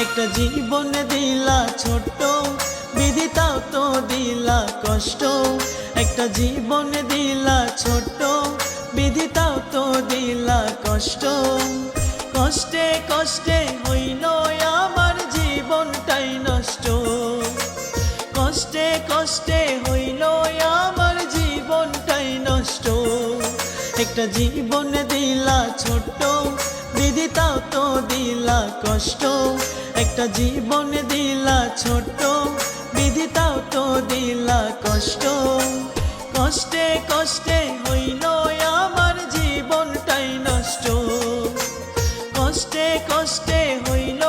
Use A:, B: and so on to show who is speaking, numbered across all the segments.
A: একটা জীবন দিলা ছোট্ট, বিধি তাও তো দিলা কষ্ট। একটা জীবন দিলা ছোট্ট, বিধি তাও তো দিলা কষ্ট। কষ্টে কষ্টে হইল আমার জীবনটাই নষ্ট। কষ্টে কষ্টে হইল আমার জীবনটাই নষ্ট। একটা জীবন দিলা ছোট্ট, বিধি তাও তো দিলা কষ্ট। একটা জীবন দিলা ছোট্ট, বিধি তাও তো দিলা কষ্ট। কষ্টে কষ্টে হইল আমার জীবনটাই নষ্ট। কষ্টে কষ্টে হইল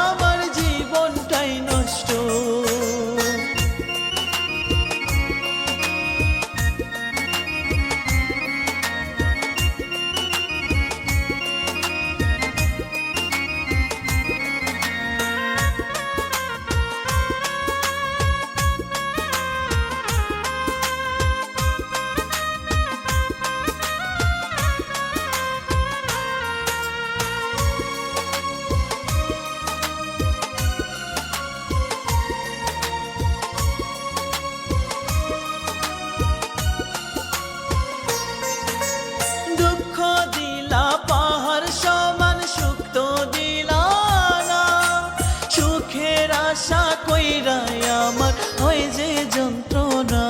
A: আমার জীবনটাই নষ্ট। দুঃখ দিলা পাহাড় সমান, সুখ তো দিলা না। সুখের আশা কইরা আমার হয় যে যন্ত্রণা।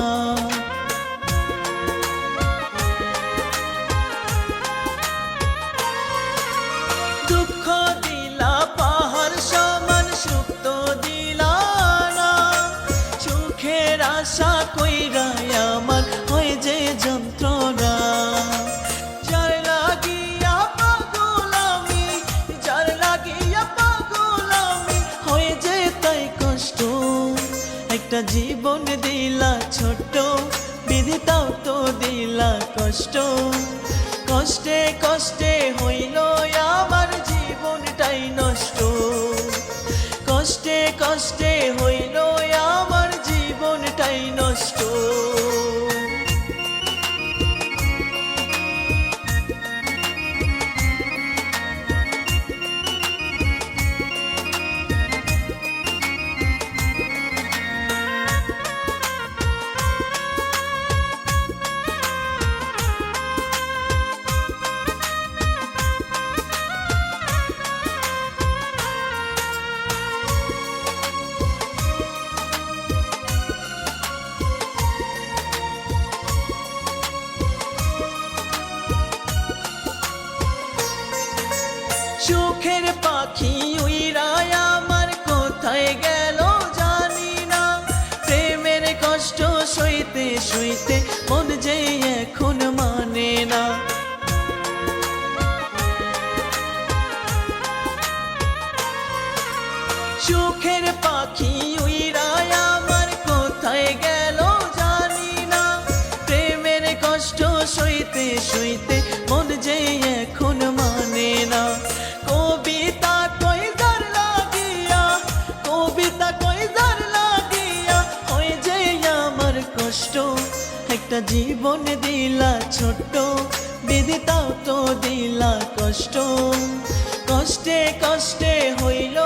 A: দুঃখ দিলা পাহাড় সমান, সুখ তো দিলা না। সুখের আশা কইরা আমার হয় যে যন্ত্রণা। যার লাগিয়া পাগল আমি, যার লাগিয়া পাগল আমি, হয়ে যে তাই কষ্ট। একটা জীবন দিলা ছোট্ট, বিধি তাও তো দিলা কষ্ট। কষ্টে কষ্টে হইল আমার জীবনটাই নষ্ট। কষ্টে কষ্টে হইল আমার জীবনটাই নষ্ট। সুখের পাখি উইরায় আমার কোথায় গেল জানি না। প্রেমের কষ্ট সইতে সইতে মন যে এখন মানে না। সুখের পাখি উইরায় আমার কোথায় গেল জানি না। প্রেমের কষ্ট সইতে সইতে মন যে এখন মানে না। কবিতা কই যার লাগিয়া, কবিতা কই যার লাগিয়া, হয়ে যে আমার কষ্ট। একটা জীবন দিলা ছোট্ট, বিধি তাও তো দিলা কষ্ট। কষ্টে কষ্টে হইল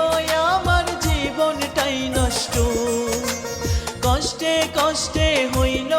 A: আমার জীবনটাই নষ্ট। কষ্টে কষ্টে হইল